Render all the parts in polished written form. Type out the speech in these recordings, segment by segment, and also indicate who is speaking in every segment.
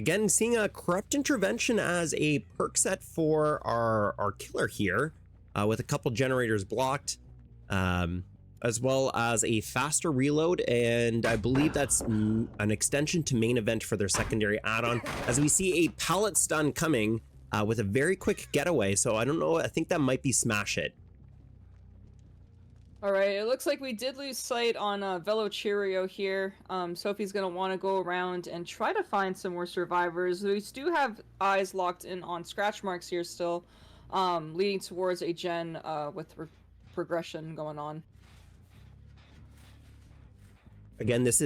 Speaker 1: again, seeing a Corrupt Intervention as a perk set for our killer here, with a couple generators blocked, as well as a faster reload, and I believe that's an extension to main event for their secondary add-on, as we see a pallet stun coming with a very quick getaway. So I don't know, I think that might be Smash It.
Speaker 2: All right, it looks like we did lose sight on Velo Cheerio here. Sophie's going to want to go around and try to find some more survivors. We do have eyes locked in on scratch marks here still, leading towards a gen with progression going on.
Speaker 1: Again, this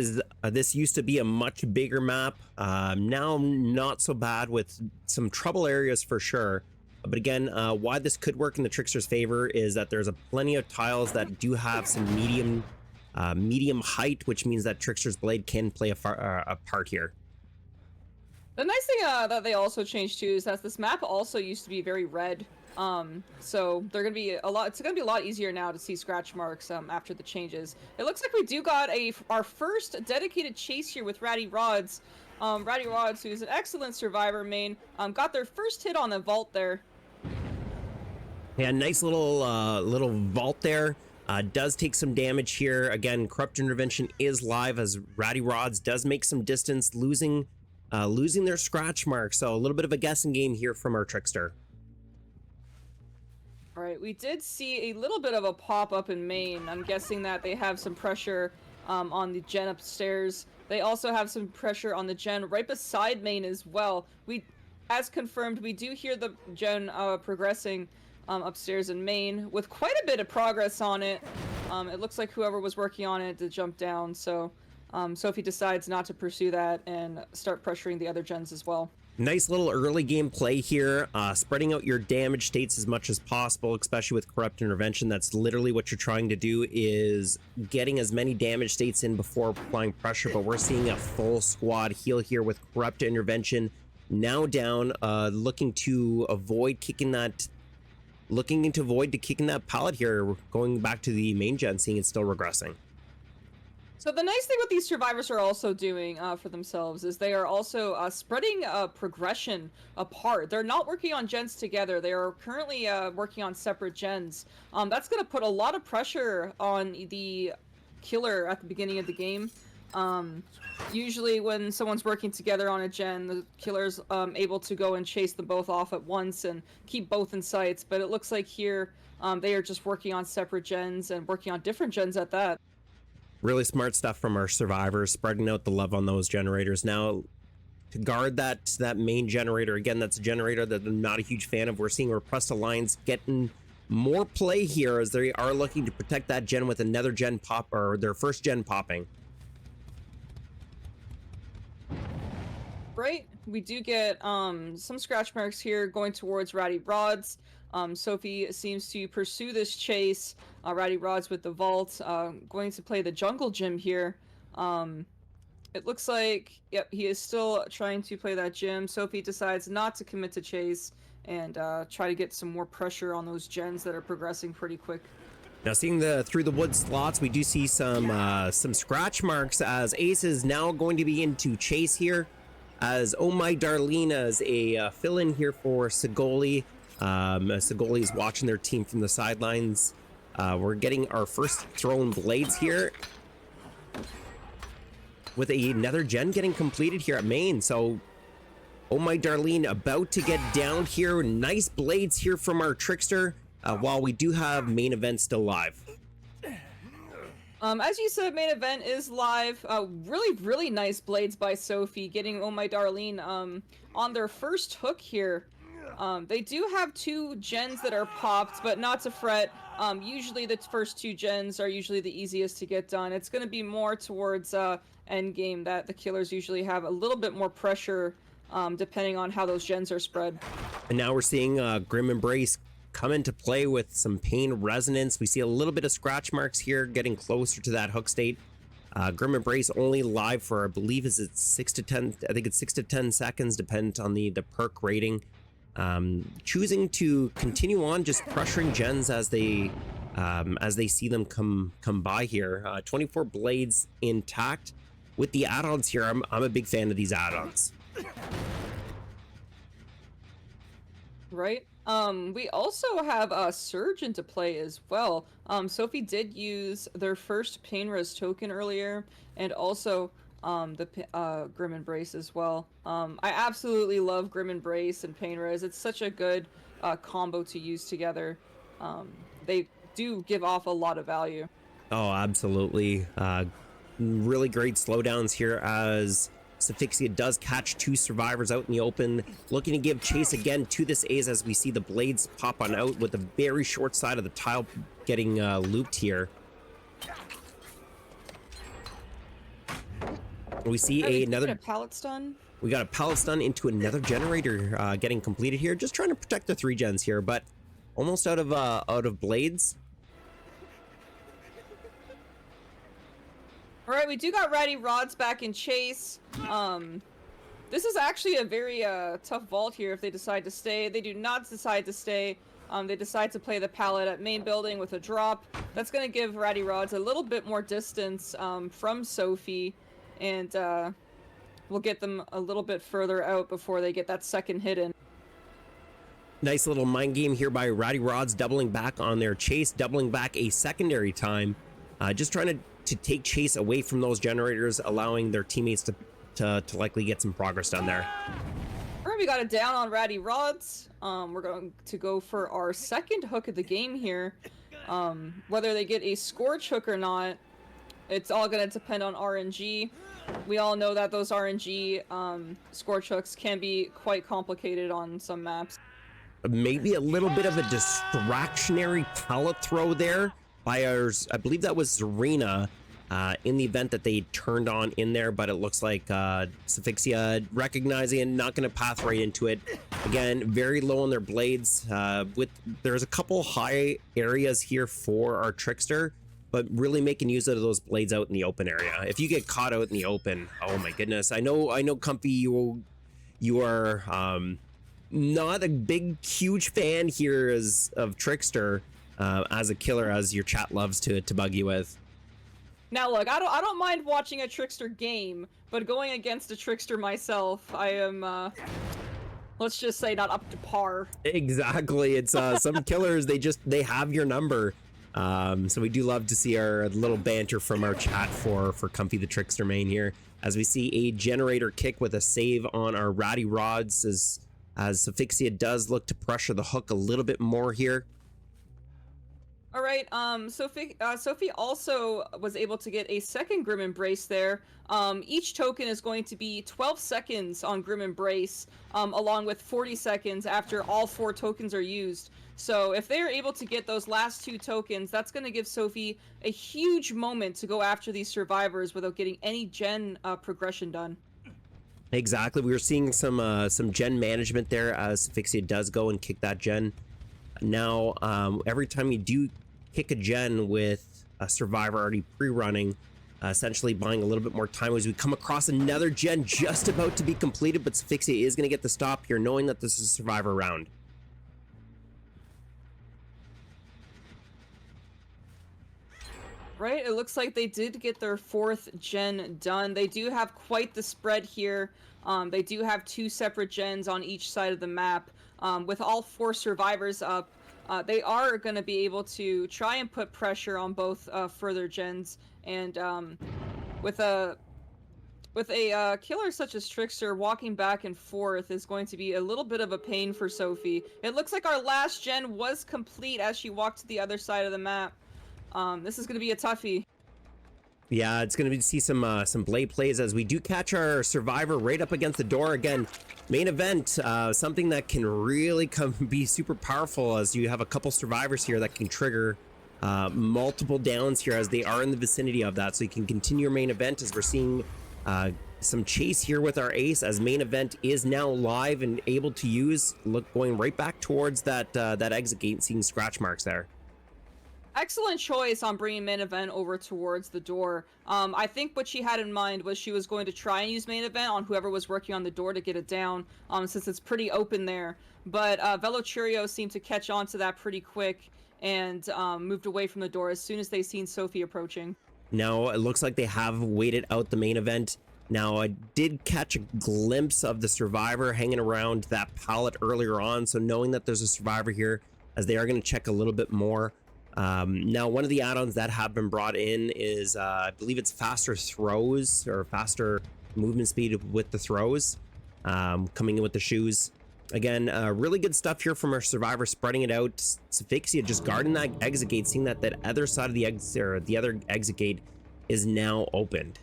Speaker 1: used to be a much bigger map. Now not so bad, with some trouble areas for sure. But again, why this could work in the Trickster's favor is that there's plenty of tiles that do have some medium height, which means that Trickster's Blade can play a part here.
Speaker 2: The nice thing that they also changed too is that this map also used to be very red. So they're gonna be it's gonna be a lot easier now to see scratch marks after the changes. It looks like we do got our first dedicated chase here with Ratty Rods. Ratty Rods, who's an excellent survivor main, got their first hit on the vault there.
Speaker 1: Yeah, nice little vault there. Does take some damage here. Again, Corrupt Intervention is live as Ratty Rods does make some distance, losing their scratch mark. So a little bit of a guessing game here from our Trickster.
Speaker 2: All right, we did see a little bit of a pop up in main. I'm guessing that they have some pressure on the gen upstairs. They also have some pressure on the gen right beside main as well. As confirmed, we do hear the gen progressing upstairs in main with quite a bit of progress on it. It looks like whoever was working on it did jump down, so Sophie decides not to pursue that and start pressuring the other gens as well.
Speaker 1: Nice little early game play here, spreading out your damage states as much as possible, especially with Corrupt Intervention. That's literally what you're trying to do, is getting as many damage states in before applying pressure. But we're seeing a full squad heal here with Corrupt Intervention now down, looking to avoid kicking that pallet here, going back to the main gen, seeing it's still regressing.
Speaker 2: So the nice thing what these survivors are also doing for themselves is they are also spreading progression apart. They're not working on gens together. They are currently working on separate gens. That's going to put a lot of pressure on the killer at the beginning of the game. Usually when someone's working together on a gen, the killer's able to go and chase them both off at once and keep both in sights. But it looks like here they are just working on separate gens and working on different gens at that.
Speaker 1: Really smart stuff from our survivors, spreading out the love on those generators. Now, to guard that main generator, again, that's a generator that I'm not a huge fan of. We're seeing Repressed Alliance getting more play here as they are looking to protect that gen with another gen pop, or their first gen popping.
Speaker 2: Right, we do get some scratch marks here going towards Ratty Rods. Sophie seems to pursue this chase. Ratty Rods with the vault, going to play the jungle gym here. It looks like, yep, he is still trying to play that gym. Sophie decides not to commit to chase and try to get some more pressure on those gens that are progressing pretty quick.
Speaker 1: Now, seeing through the wood slots, we do see some scratch marks as Ace is now going to be into chase here, as Oh My Darlene is a fill-in here for Sigoli. Sigoli is watching their team from the sidelines. We're getting our first thrown blades here, with another gen getting completed here at main. So Oh My Darlene about to get down here. Nice blades here from our Trickster, while we do have main event still live.
Speaker 2: As you said, main event is live. Really nice blades by Sophie, getting Oh My Darlene on their first hook here. They do have two gens that are popped, but not to fret. Usually the first two gens are usually the easiest to get done. It's going to be more towards end game that the killers usually have a little bit more pressure, depending on how those gens are spread.
Speaker 1: And now we're seeing Grim Embrace come into play with some Pain Resonance. We see a little bit of scratch marks here, getting closer to that hook state. Grim Embrace only live for, I believe, is it 6 to 10? I think it's 6 to 10 seconds, dependent on the perk rating. Choosing to continue on just pressuring gens as they see them come by here. 24 blades intact with the add-ons here. I'm a big fan of these add-ons.
Speaker 2: Right. We also have Surge into play as well. Sophie did use their first Painrez token earlier, and also Grim Embrace as well. I absolutely love Grim Embrace and Painrez. It's such a good combo to use together. They do give off a lot of value.
Speaker 1: Oh, absolutely. Really great slowdowns here as Suffixia does catch two survivors out in the open, looking to give chase again to this Ace as we see the blades pop on out with the very short side of the tile getting looped here. We see another
Speaker 2: pallet stun.
Speaker 1: We got a pallet stun into another generator getting completed here. Just trying to protect the 3 gens here, but almost out of blades.
Speaker 2: All right, we do got Ratty Rods back in chase. This is actually a very tough vault here if they decide to stay. They do not decide to stay. They decide to play the pallet at main building with a drop. That's going to give Ratty Rods a little bit more distance from Sophie, and we'll get them a little bit further out before they get that second hit in.
Speaker 1: Nice little mind game here by Ratty Rods, doubling back on their chase, doubling back a secondary time. Just trying to take chase away from those generators, allowing their teammates to likely get some progress done there.
Speaker 2: All right, we got it down on Ratty Rods. We're going to go for our second hook of the game here. Whether they get a Scorch hook or not, it's all going to depend on RNG. We all know that those RNG Scorch hooks can be quite complicated on some maps.
Speaker 1: Maybe a little bit of a distractionary pallet throw there by ours. I believe that was Zarina in the event that they turned on in there, but it looks like Suffixia recognizing and not going to path right into it. Again, very low on their blades. There's a couple high areas here for our Trickster, but really making use of those blades out in the open area. If you get caught out in the open, oh my goodness. I know, Comfy, you are not a big, huge fan here of Trickster as a killer, as your chat loves to bug you with.
Speaker 2: Now look, I don't mind watching a Trickster game, but going against a Trickster myself, I am let's just say not up to par.
Speaker 1: Exactly. It's some killers, they have your number. So we do love to see our little banter from our chat for Comfy the Trickster main here, as we see a generator kick with a save on our Ratty Rods as Suffixia does look to pressure the hook a little bit more here.
Speaker 2: All right, Sophie also was able to get a second Grim Embrace there. Each token is going to be 12 seconds on Grim Embrace, along with 40 seconds after all 4 tokens are used. So if they're able to get those last 2 tokens, that's going to give Sophie a huge moment to go after these survivors without getting any gen progression done.
Speaker 1: Exactly. We were seeing some gen management there as Suffixia does go and kick that gen. Now, every time you do kick a gen with a survivor already pre-running, essentially buying a little bit more time, as we come across another gen just about to be completed, but Suffixia is going to get the stop here, knowing that this is a survivor round.
Speaker 2: Right, it looks like they did get their 4th gen done. They do have quite the spread here. They do have 2 separate gens on each side of the map. With all 4 survivors up, they are going to be able to try and put pressure on both further gens. And with a killer such as Trickster, walking back and forth is going to be a little bit of a pain for Sophie. It looks like our last gen was complete as she walked to the other side of the map. This is going to be a toughie.
Speaker 1: Yeah, it's going to be see some blade plays as we do catch our survivor right up against the door again. Main event, something that can really be super powerful, as you have a couple survivors here that can trigger multiple downs here as they are in the vicinity of that. So you can continue your main event, as we're seeing some chase here with our Ace, as main event is now live and able to use. Look, going right back towards that exit gate, seeing scratch marks there.
Speaker 2: Excellent choice on bringing main event over towards the door. I think what she had in mind was she was going to try and use main event on whoever was working on the door to get it down, since it's pretty open there. But Velochurio seemed to catch on to that pretty quick and moved away from the door as soon as they seen Sophie approaching.
Speaker 1: Now it looks like they have waited out the main event. Now, I did catch a glimpse of the survivor hanging around that pallet earlier on, so knowing that there's a survivor here, as they are going to check a little bit more. Now, one of the add-ons that have been brought in is, I believe it's faster throws, or faster movement speed with the throws, coming in with the shoes. Again, really good stuff here from our survivor, spreading it out. Sufixia just guarding that exit gate, seeing that that other side of the exit, or the other exit gate, is now opened.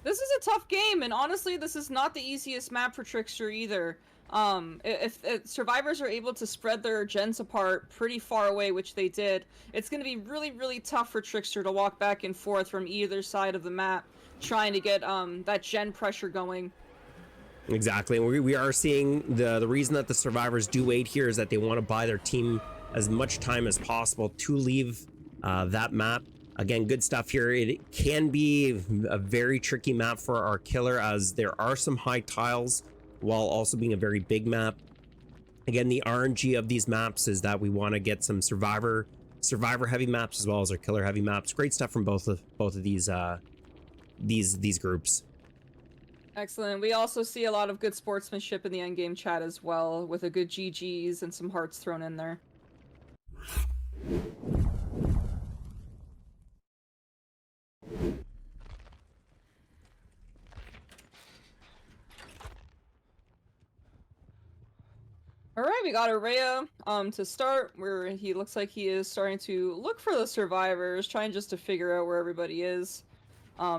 Speaker 2: This is a tough game, and honestly, this is not the easiest map for Trickster either. If survivors are able to spread their gens apart pretty far away, which they did, it's going to be really, really tough for Trickster to walk back and forth from either side of the map, trying to get that gen pressure going.
Speaker 1: Exactly, and we are seeing the reason that the survivors do wait here is that they want to buy their team as much time as possible to leave that map. Again, good stuff here. It can be a very tricky map for our killer, as there are some high tiles while also being a very big map. Again, the RNG of these maps is that we want to get some survivor heavy maps as well as our killer heavy maps. Great stuff from both of these groups.
Speaker 2: Excellent. We also see a lot of good sportsmanship in the endgame chat as well, with a good GGs and some hearts thrown in there. All right, we got Araya to start, where he looks like he is starting to look for the survivors, trying just to figure out where everybody is.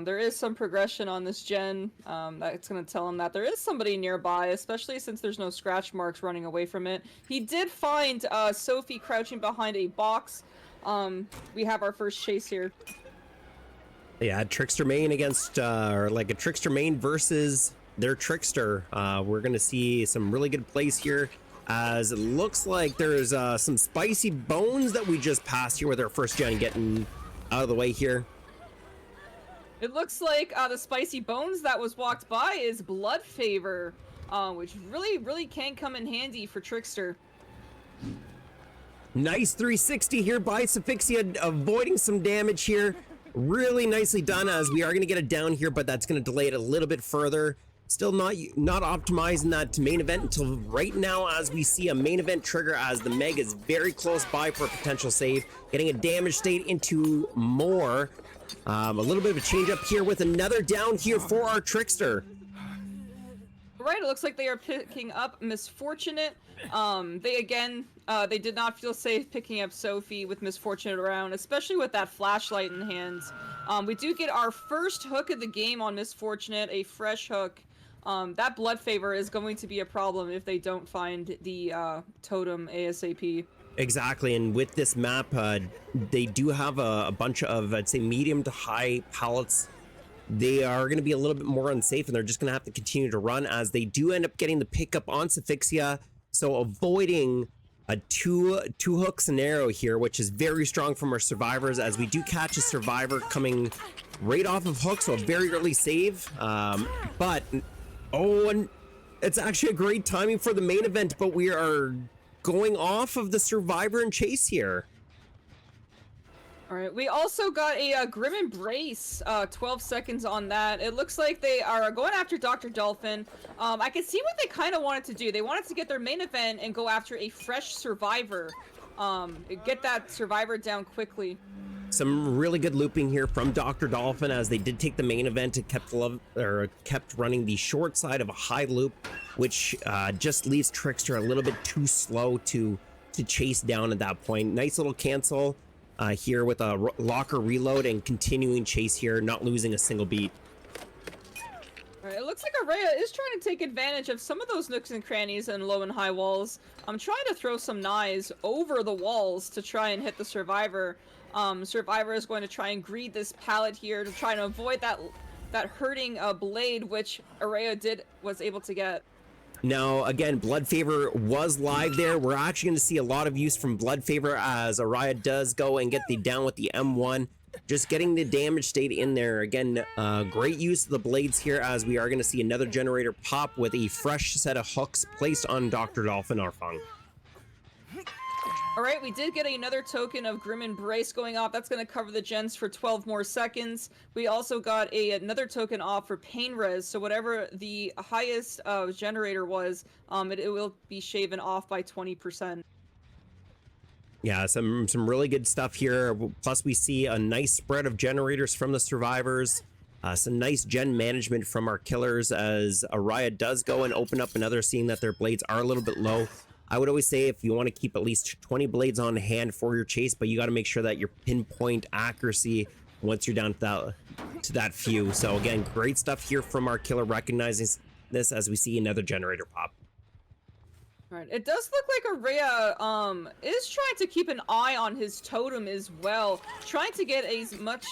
Speaker 2: There is some progression on this gen that's going to tell him that there is somebody nearby, especially since there's no scratch marks running away from it. He did find Sophie crouching behind a box. We have our first chase here.
Speaker 1: Yeah, Trickster main against, or like a Trickster main versus their Trickster. We're going to see some really good plays here, as it looks like there's some spicy bones that we just passed here with our first gen getting out of the way here.
Speaker 2: It looks like the spicy bones that was walked by is Blood Favor, which really can come in handy for Trickster.
Speaker 1: Nice 360 here by Sufixia, avoiding some damage here. Really nicely done, as we are going to get it down here, but that's going to delay it a little bit further. Still not optimizing that to main event until right now, as we see a main event trigger, as the Meg is very close by for a potential save. Getting a damage state into more. A little bit of a change up here with another down here for our Trickster.
Speaker 2: Right, it looks like they are picking up Misfortunate. They did not feel safe picking up Sophie with Misfortunate around, especially with that flashlight in hands. We do get our first hook of the game on Misfortunate, a fresh hook. That Blood Favor is going to be a problem if they don't find the totem ASAP.
Speaker 1: Exactly, and with this map, they do have a bunch of, I'd say, medium to high pallets. They are going to be a little bit more unsafe, and they're just going to have to continue to run, as they do end up getting the pickup on Sufixia, so avoiding a two hook scenario here, which is very strong from our survivors, as we do catch a survivor coming right off of hook, so a very early save. But and it's actually a great timing for the main event, but we are going off of the survivor and chase here.
Speaker 2: All right, we also got a Grim Embrace, 12 seconds on that. It looks like they are going after Dr. Dolphin. I can see what they kind of wanted to do. They wanted to get their main event and go after a fresh survivor. Get that survivor down quickly.
Speaker 1: Some really good looping here from Dr. Dolphin, as they did take the main event and kept running the short side of a high loop, which just leaves Trickster a little bit too slow to chase down at that point. Nice little cancel here with a locker reload and continuing chase here, not losing a single beat.
Speaker 2: All right, it looks like Araya is trying to take advantage of some of those nooks and crannies and low and high walls. I'm trying to throw some knives over the walls to try and hit the survivor. Survivor is going to try and greed this pallet here to try to avoid that hurting blade, which Araya was able to get.
Speaker 1: Now, again, Blood Favor was live there. We're actually going to see a lot of use from Blood Favor, as Araya does go and get the down with the M1. Just getting the damage state in there. Again, great use of the blades here, as we are going to see another generator pop with a fresh set of hooks placed on Dr. Dolphin Arfang.
Speaker 2: All right, we did get another token of Grim Embrace going off. That's going to cover the gens for 12 more seconds. We also got another token off for Pain Res. So whatever the highest generator was, it will be shaven off by 20%.
Speaker 1: Yeah, some really good stuff here. Plus, we see a nice spread of generators from the survivors. Some nice gen management from our killers as Araya does go and open up another, seeing that their blades are a little bit low. I would always say if you want to keep at least 20 blades on hand for your chase, but you got to make sure that your pinpoint accuracy once you're down to that few. So again, great stuff here from our killer, recognizing this as we see another generator pop.
Speaker 2: Right. It does look like Araya is trying to keep an eye on his totem as well, trying to get as much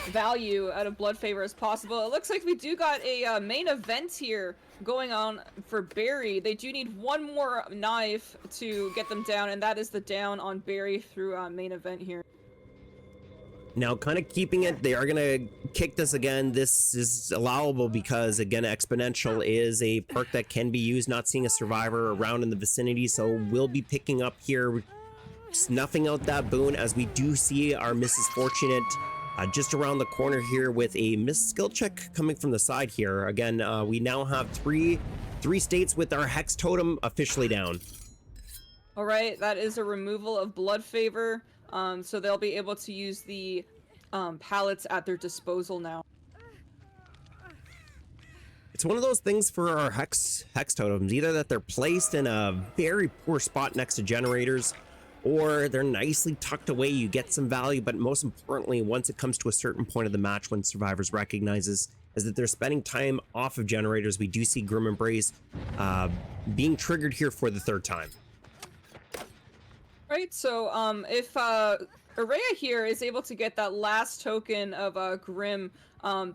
Speaker 2: value out of Blood Favor as possible. It looks like we do got a main event here going on for Barry. They do need one more knife to get them down, and that is the down on Barry through main event here.
Speaker 1: Now, kind of keeping it, they are going to kick this again. This is allowable because, again, Exponential is a perk that can be used, not seeing a survivor around in the vicinity. So we'll be picking up here, snuffing out that boon, as we do see our Mrs. Fortunate just around the corner here with a missed skill check coming from the side here. Again, we now have three states with our Hex Totem officially down.
Speaker 2: All right, that is a removal of Blood Favor. So they'll be able to use the pallets at their disposal now.
Speaker 1: It's one of those things for our hex totems, either that they're placed in a very poor spot next to generators, or they're nicely tucked away. You get some value, but most importantly, once it comes to a certain point of the match when survivors recognizes is that they're spending time off of generators, we do see Grim Embrace being triggered here for the third time.
Speaker 2: Right, so if Araya here is able to get that last token of Grim,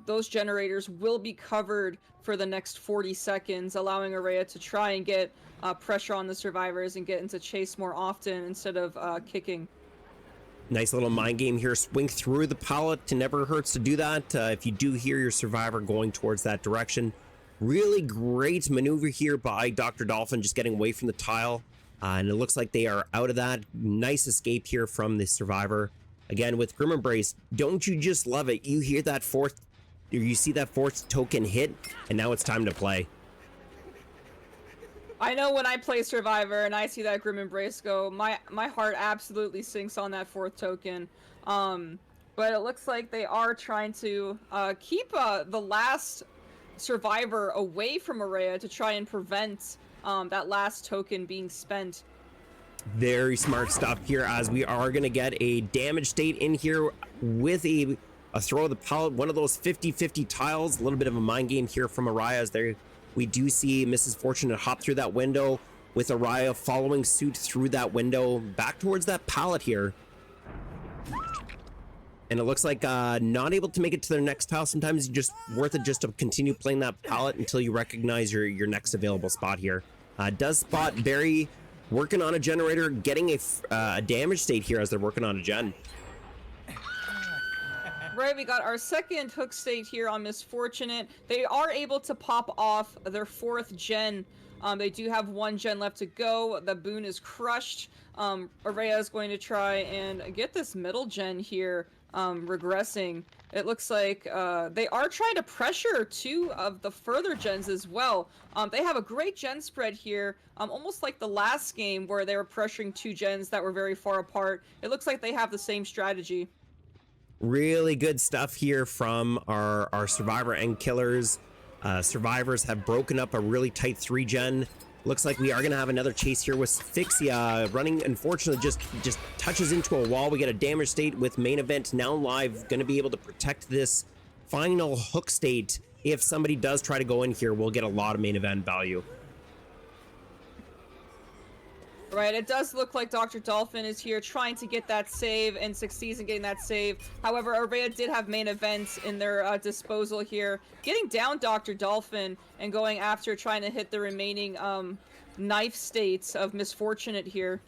Speaker 2: those generators will be covered for the next 40 seconds, allowing Araya to try and get pressure on the survivors and get into chase more often instead of kicking.
Speaker 1: Nice little mind game here. Swing through the pallet. It never hurts to do that. If you do hear your survivor going towards that direction. Really great maneuver here by Dr. Dolphin, just getting away from the tile. And it looks like they are out of that. Nice escape here from the survivor. Again, with Grim Embrace, don't you just love it? You hear that you see that fourth token hit, and now it's time to play.
Speaker 2: I know when I play Survivor and I see that Grim Embrace go, my heart absolutely sinks on that fourth token. But it looks like they are trying to keep the last survivor away from Araya to try and prevent that last token being spent.
Speaker 1: Very smart stuff here, as we are going to get a damage state in here with a throw of the pallet, one of those 50-50 tiles. A little bit of a mind game here from Araya, as we do see Mrs. Fortunate hop through that window, with Araya following suit through that window back towards that pallet here. And it looks like not able to make it to their next tile. Sometimes it's just worth it just to continue playing that pallet until you recognize your next available spot here. Does spot Barry working on a generator, getting a damage state here as they're working on a gen.
Speaker 2: Right, we got our second hook state here on Misfortunate. They are able to pop off their fourth gen. They do have one gen left to go. The boon is crushed. Araya is going to try and get this middle gen here regressing. It looks like they are trying to pressure two of the further gens as well. They have a great gen spread here, almost like the last game where they were pressuring two gens that were very far apart. It looks like they have the same strategy.
Speaker 1: Really good stuff here from our survivor and killers. Survivors have broken up a really tight 3-gen. Looks like we are going to have another chase here with Fixia running. Unfortunately, just touches into a wall. We get a damage state with main event now live. Going to be able to protect this final hook state. If somebody does try to go in here, we'll get a lot of main event value.
Speaker 2: Right, it does look like Dr. Dolphin is here trying to get that save and succeeds in getting that save. However, Araya did have main events in their disposal here. Getting down Dr. Dolphin and going after trying to hit the remaining knife states of Misfortunate here.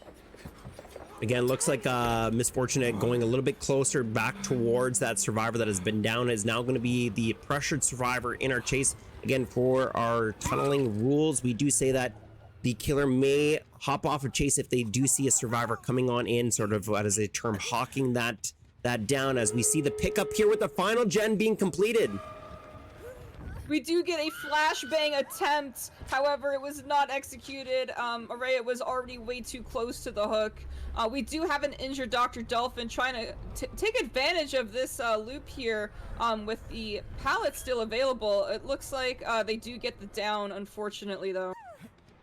Speaker 1: Again, looks like Misfortunate going a little bit closer back towards that survivor that has been down. Is now going to be the pressured survivor in our chase. Again, for our tunneling rules, we do say that The killer may hop off of chase if they do see a survivor coming on in, sort of what is a term, hawking that down, as we see the pickup here with the final gen being completed.
Speaker 2: We do get a flashbang attempt, however, it was not executed. Araya was already way too close to the hook. We do have an injured Dr. Dolphin trying to take advantage of this loop here with the pallet still available. It looks like they do get the down, unfortunately, though.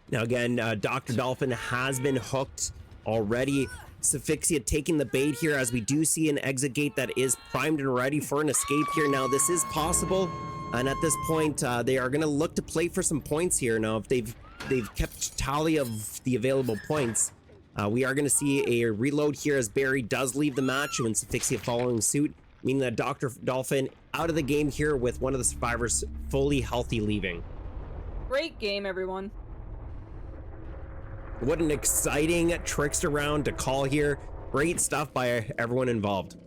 Speaker 1: Now again, Dr. Dolphin has been hooked already. Suffixia taking the bait here, as we do see an exit gate that is primed and ready for an escape here. Now this is possible, and at this point they are going to look to play for some points here. Now if they've kept tally of the available points, we are going to see a reload here as Barry does leave the match, and Suffixia following suit, meaning that Dr. Dolphin out of the game here with one of the survivors fully healthy leaving.
Speaker 2: Great game, everyone.
Speaker 1: What an exciting trickster round to call here. Great stuff by everyone involved.